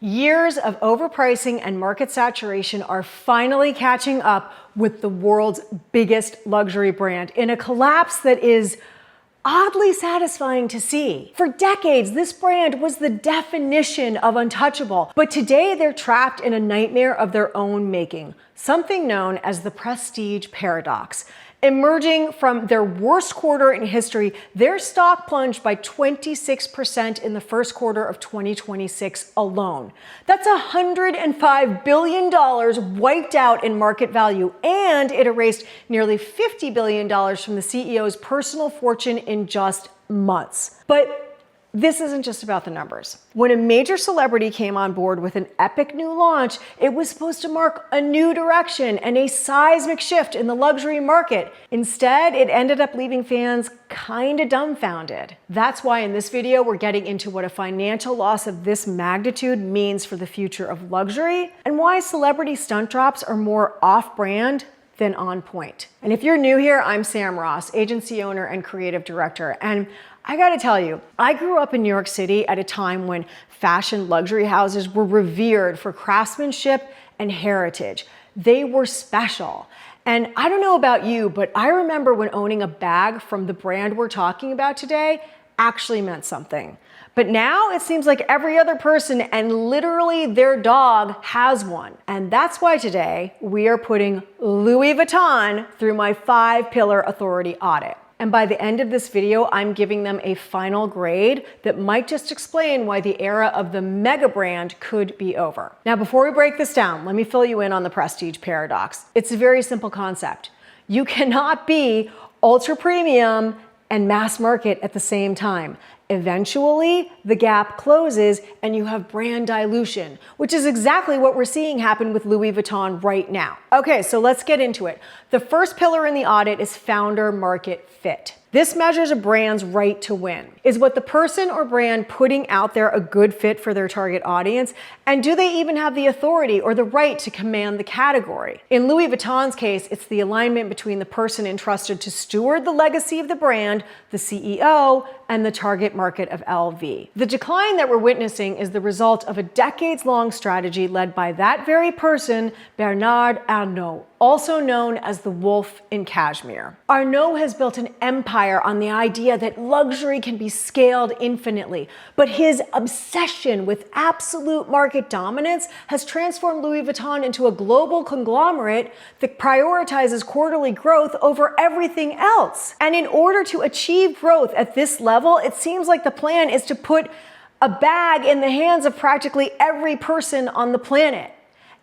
Years of overpricing and market saturation are finally catching up with the world's biggest luxury brand in a collapse that is oddly satisfying to see. For decades, this brand was the definition of untouchable, but today they're trapped in a nightmare of their own making, something known as the prestige paradox. Emerging from their worst quarter in history, their stock plunged by 26% in the first quarter of 2026 alone. That's $105 billion wiped out in market value, and it erased nearly $50 billion from the CEO's personal fortune in just months. But this isn't just about the numbers. When a major celebrity came on board with an epic new launch, it was supposed to mark a new direction and a seismic shift in the luxury market. Instead, it ended up leaving fans kinda dumbfounded. That's why in this video, we're getting into what a financial loss of this magnitude means for the future of luxury and why celebrity stunt drops are more off-brand than on point. And if you're new here, I'm Sam Ross, agency owner and creative director. And I gotta tell you, I grew up in New York City at a time when fashion luxury houses were revered for craftsmanship and heritage. They were special. And I don't know about you, but I remember when owning a bag from the brand we're talking about today actually meant something. But now it seems like every other person and literally their dog has one. And that's why today we are putting Louis Vuitton through my 5-pillar authority audit. And by the end of this video, I'm giving them a final grade that might just explain why the era of the mega brand could be over. Now, before we break this down, let me fill you in on the prestige paradox. It's a very simple concept. You cannot be ultra premium and mass market at the same time. Eventually, the gap closes and you have brand dilution, which is exactly what we're seeing happen with Louis Vuitton right now. Okay, so let's get into it. The first pillar in the audit is founder market fit. This measures a brand's right to win. Is what the person or brand putting out there a good fit for their target audience? And do they even have the authority or the right to command the category? In Louis Vuitton's case, it's the alignment between the person entrusted to steward the legacy of the brand, the CEO, and the target market of LV. The decline that we're witnessing is the result of a decades-long strategy led by that very person, Bernard Arnault, also known as the wolf in Cashmere. Arnault has built an empire on the idea that luxury can be scaled infinitely, but his obsession with absolute market dominance has transformed Louis Vuitton into a global conglomerate that prioritizes quarterly growth over everything else. And in order to achieve growth at this level, it seems like the plan is to put a bag in the hands of practically every person on the planet.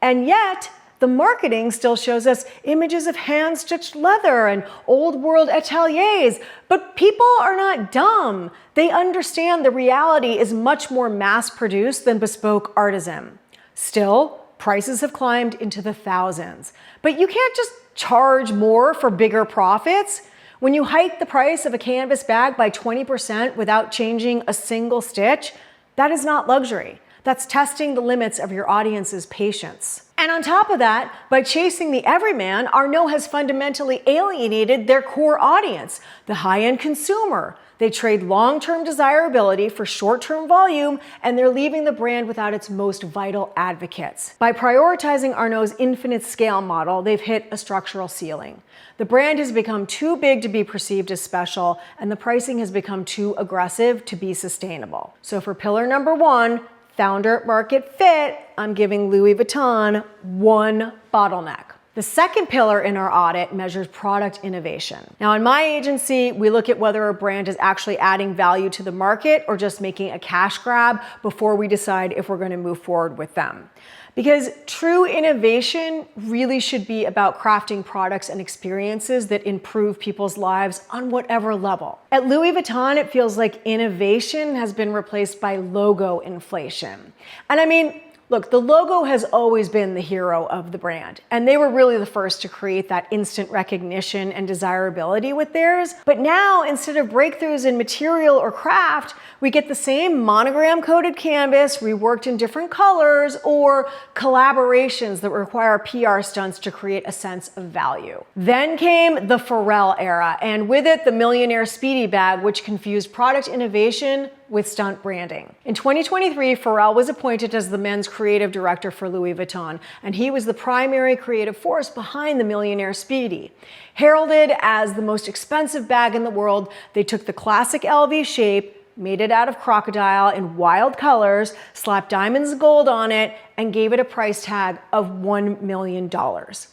And yet, the marketing still shows us images of hand-stitched leather and old-world ateliers, but people are not dumb. They understand the reality is much more mass-produced than bespoke artisan. Still, prices have climbed into the thousands. But you can't just charge more for bigger profits. When you hike the price of a canvas bag by 20% without changing a single stitch, that is not luxury. That's testing the limits of your audience's patience. And on top of that, by chasing the everyman, Arnault has fundamentally alienated their core audience, the high-end consumer. They trade long-term desirability for short-term volume, and they're leaving the brand without its most vital advocates. By prioritizing Arnault's infinite scale model, they've hit a structural ceiling. The brand has become too big to be perceived as special, and the pricing has become too aggressive to be sustainable. So for pillar number 1, founder market fit, I'm giving Louis Vuitton 1 bottleneck. The second pillar in our audit measures product innovation. Now, in my agency, we look at whether a brand is actually adding value to the market or just making a cash grab before we decide if we're going to move forward with them. Because true innovation really should be about crafting products and experiences that improve people's lives on whatever level. At Louis Vuitton, it feels like innovation has been replaced by logo inflation. And I mean, look, the logo has always been the hero of the brand, and they were really the first to create that instant recognition and desirability with theirs. But now, instead of breakthroughs in material or craft, we get the same monogram-coated canvas reworked in different colors or collaborations that require PR stunts to create a sense of value. Then came the Pharrell era, and with it, the millionaire Speedy bag, which confused product innovation with Stunt branding. In 2023, Pharrell was appointed as the men's creative director for Louis Vuitton, and he was the primary creative force behind the Millionaire Speedy. Heralded as the most expensive bag in the world, they took the classic LV shape, made it out of crocodile in wild colors, slapped diamonds and gold on it, and gave it a price tag of $1 million.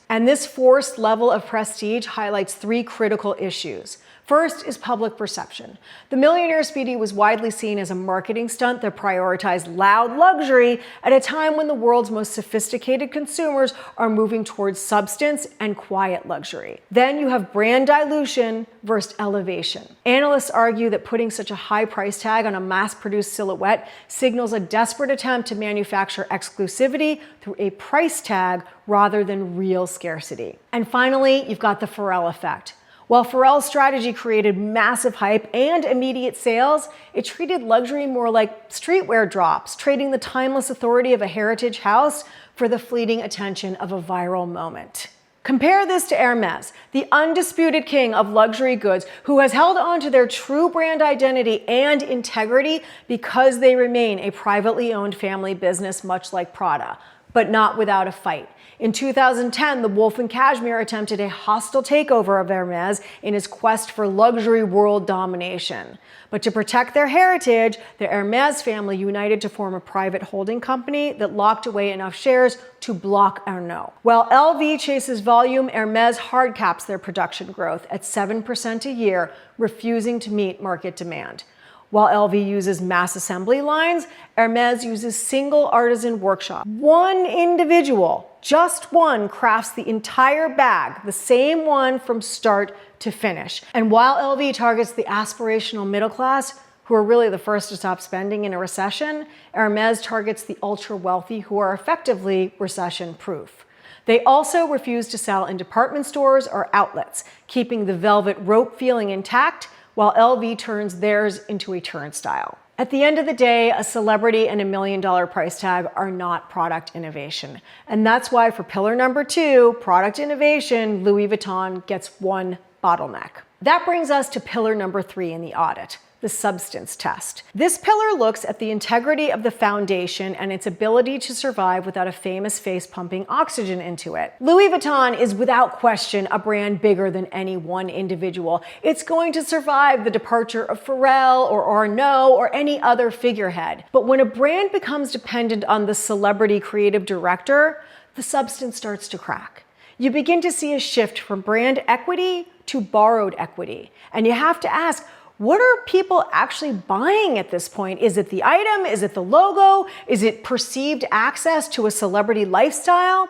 And this forced level of prestige highlights three critical issues. First is public perception. The Millionaire Speedy was widely seen as a marketing stunt that prioritized loud luxury at a time when the world's most sophisticated consumers are moving towards substance and quiet luxury. Then you have brand dilution versus elevation. Analysts argue that putting such a high price tag on a mass-produced silhouette signals a desperate attempt to manufacture exclusivity through a price tag rather than real scarcity. And finally, you've got the Pharrell effect. While Pharrell's strategy created massive hype and immediate sales, it treated luxury more like streetwear drops, trading the timeless authority of a heritage house for the fleeting attention of a viral moment. Compare this to Hermes, the undisputed king of luxury goods, who has held on to their true brand identity and integrity because they remain a privately owned family business, much like Prada, but not without a fight. In 2010, the wolf in Cashmere attempted a hostile takeover of Hermes in his quest for luxury world domination. But to protect their heritage, the Hermes family united to form a private holding company that locked away enough shares to block Arnault. While LV chases volume, Hermes hard caps their production growth at 7% a year, refusing to meet market demand. While LV uses mass assembly lines, Hermes uses single artisan workshop. One individual, just one, crafts the entire bag, the same one from start to finish. And while LV targets the aspirational middle class, who are really the first to stop spending in a recession, Hermes targets the ultra wealthy who are effectively recession proof. They also refuse to sell in department stores or outlets, keeping the velvet rope feeling intact, while LV turns theirs into a turnstile. At the end of the day, a celebrity and $1 million price tag are not product innovation. And that's why for pillar number 2, product innovation, Louis Vuitton gets one bottleneck. That brings us to pillar number 3 in the audit, the substance test. This pillar looks at the integrity of the foundation and its ability to survive without a famous face pumping oxygen into it. Louis Vuitton is without question a brand bigger than any one individual. It's going to survive the departure of Pharrell or Arnault or any other figurehead. But when a brand becomes dependent on the celebrity creative director, the substance starts to crack. You begin to see a shift from brand equity to borrowed equity. And you have to ask, what are people actually buying at this point? Is it the item? Is it the logo? Is it perceived access to a celebrity lifestyle?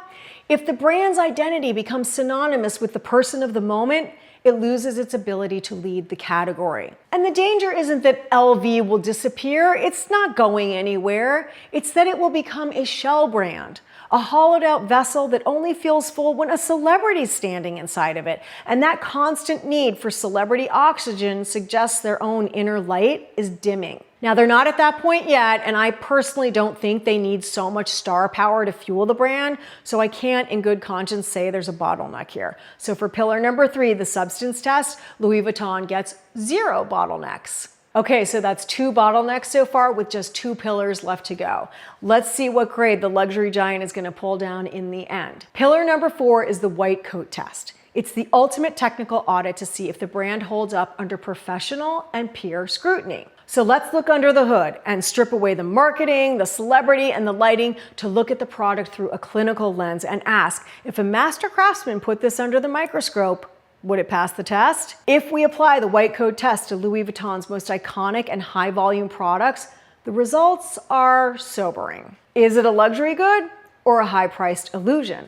If the brand's identity becomes synonymous with the person of the moment, it loses its ability to lead the category. And the danger isn't that LV will disappear. It's not going anywhere. It's that it will become a shell brand, a hollowed out vessel that only feels full when a celebrity's standing inside of it. And that constant need for celebrity oxygen suggests their own inner light is dimming. Now, they're not at that point yet, and I personally don't think they need so much star power to fuel the brand, so I can't in good conscience say there's a bottleneck here. So for pillar number 3, the substance test, Louis Vuitton gets 0 bottlenecks. Okay, so that's 2 bottlenecks so far with just 2 pillars left to go. Let's see what grade the luxury giant is going to pull down in the end. Pillar number 4 is the white coat test. It's the ultimate technical audit to see if the brand holds up under professional and peer scrutiny. So let's look under the hood and strip away the marketing, the celebrity, and the lighting to look at the product through a clinical lens and ask, if a master craftsman put this under the microscope, would it pass the test? If we apply the white coat test to Louis Vuitton's most iconic and high volume products, the results are sobering. Is it a luxury good or a high priced illusion?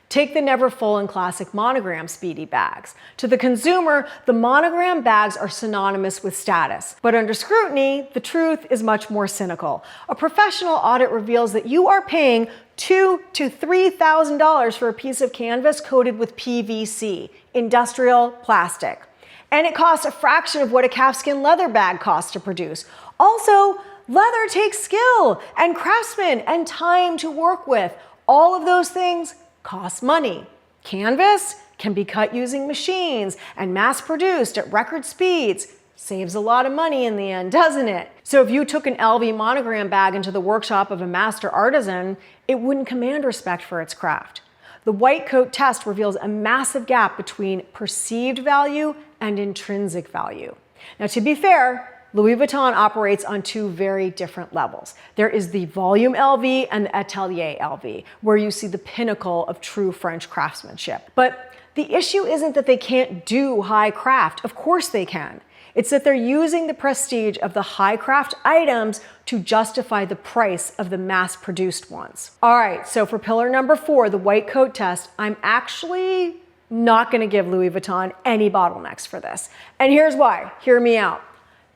Take the never full and classic monogram Speedy bags. To the consumer, the monogram bags are synonymous with status. But under scrutiny, the truth is much more cynical. A professional audit reveals that you are paying $2,000 to $3,000 for a piece of canvas coated with PVC, industrial plastic. And it costs a fraction of what a calfskin leather bag costs to produce. Also, leather takes skill and craftsmen and time to work with. All of those things cost money. Canvas can be cut using machines and mass produced at record speeds. Saves a lot of money in the end, doesn't it? So if you took an LV monogram bag into the workshop of a master artisan, it wouldn't command respect for its craft. The white coat test reveals a massive gap between perceived value and intrinsic value. Now, to be fair, Louis Vuitton operates on two very different levels. There is the volume LV and the atelier LV, where you see the pinnacle of true French craftsmanship. But the issue isn't that they can't do high craft. Of course they can. It's that they're using the prestige of the high craft items to justify the price of the mass-produced ones. All right, so for pillar number 4, the white coat test, I'm actually not gonna give Louis Vuitton any bottlenecks for this. And here's why, hear me out.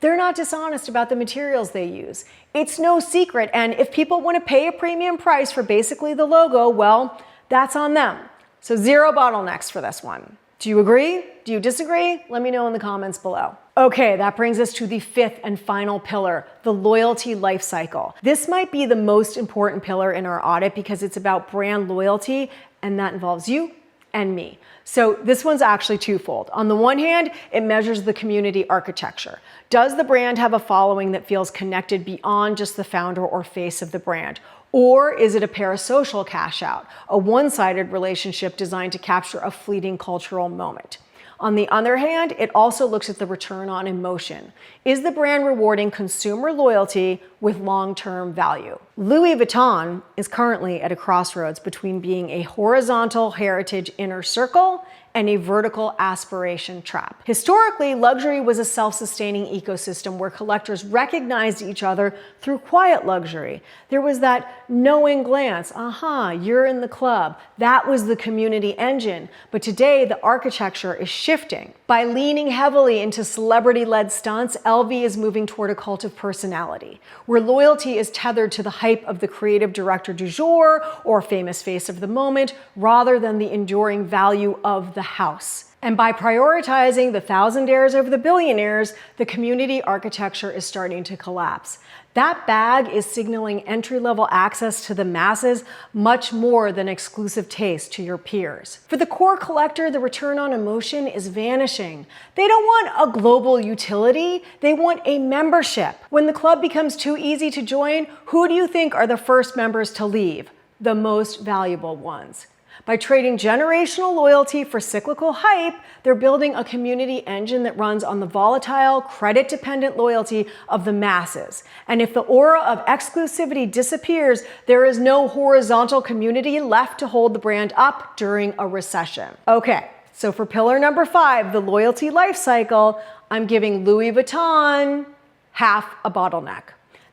They're not dishonest about the materials they use. It's no secret, and if people wanna pay a premium price for basically the logo, well, that's on them. So 0 bottlenecks for this one. Do you agree? Do you disagree? Let me know in the comments below. Okay, that brings us to the 5th and final pillar, the loyalty life cycle. This might be the most important pillar in our audit because it's about brand loyalty, and that involves you and me. So this one's actually twofold. On the one hand, it measures the community architecture. Does the brand have a following that feels connected beyond just the founder or face of the brand? Or is it a parasocial cash out, a one-sided relationship designed to capture a fleeting cultural moment? On the other hand, it also looks at the return on emotion. Is the brand rewarding consumer loyalty with long-term value? Louis Vuitton is currently at a crossroads between being a horizontal heritage inner circle and a vertical aspiration trap. Historically, luxury was a self-sustaining ecosystem where collectors recognized each other through quiet luxury. There was that knowing glance, you're in the club. That was the community engine. But today, the architecture is shifting. By leaning heavily into celebrity-led stunts, LV is moving toward a cult of personality, where loyalty is tethered to the hype of the creative director du jour or famous face of the moment, rather than the enduring value of the house. And by prioritizing the thousandaires over the billionaires, the community architecture is starting to collapse. That bag is signaling entry-level access to the masses much more than exclusive taste to your peers. For the core collector, the return on emotion is vanishing. They don't want a global utility, they want a membership. When the club becomes too easy to join, who do you think are the first members to leave? The most valuable ones. By trading generational loyalty for cyclical hype, they're building a community engine that runs on the volatile, credit-dependent loyalty of the masses. And if the aura of exclusivity disappears, there is no horizontal community left to hold the brand up during a recession. Okay, so for pillar number 5, the loyalty life cycle, I'm giving Louis Vuitton half a bottleneck.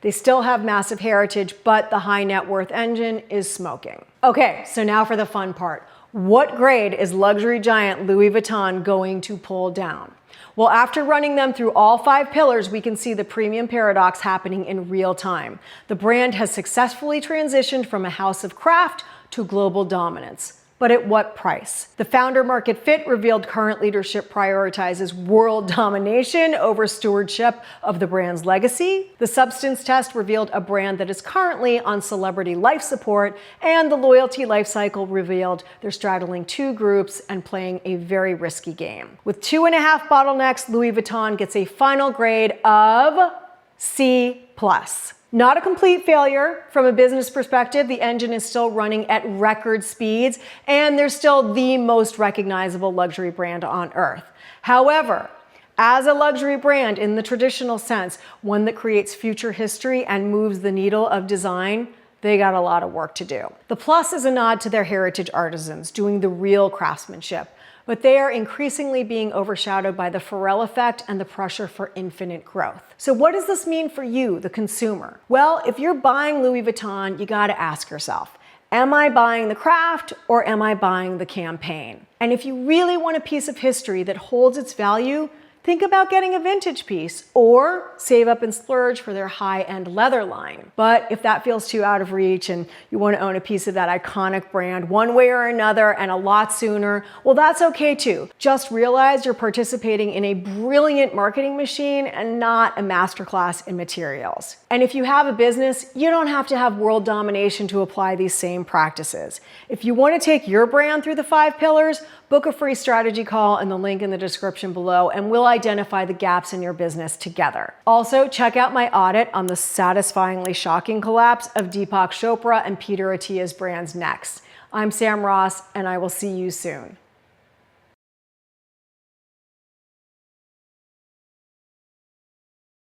They still have massive heritage, but the high net worth engine is smoking. Okay, so now for the fun part. What grade is luxury giant Louis Vuitton going to pull down? Well, after running them through all 5 pillars, we can see the premium paradox happening in real time. The brand has successfully transitioned from a house of craft to global dominance. But at what price? The founder market fit revealed current leadership prioritizes world domination over stewardship of the brand's legacy. The substance test revealed a brand that is currently on celebrity life support, and the loyalty life cycle revealed they're straddling 2 groups and playing a very risky game. With 2.5 bottlenecks, Louis Vuitton gets a final grade of C+. Not a complete failure. From a business perspective, the engine is still running at record speeds, and they're still the most recognizable luxury brand on earth. However, as a luxury brand in the traditional sense, one that creates future history and moves the needle of design, they got a lot of work to do. The plus is a nod to their heritage artisans doing the real craftsmanship, but they are increasingly being overshadowed by the Pharrell effect and the pressure for infinite growth. So what does this mean for you, the consumer? Well, if you're buying Louis Vuitton, you gotta ask yourself, am I buying the craft or am I buying the campaign? And if you really want a piece of history that holds its value, think about getting a vintage piece or save up and splurge for their high-end leather line. But if that feels too out of reach and you want to own a piece of that iconic brand one way or another and a lot sooner, well, that's okay too. Just realize you're participating in a brilliant marketing machine and not a masterclass in materials. And if you have a business, you don't have to have world domination to apply these same practices. If you want to take your brand through the 5 pillars, book a free strategy call in the link in the description below, and we'll identify the gaps in your business together. Also, check out my audit on the satisfyingly shocking collapse of Deepak Chopra and Peter Attia's brands next. I'm Sam Ross, and I will see you soon.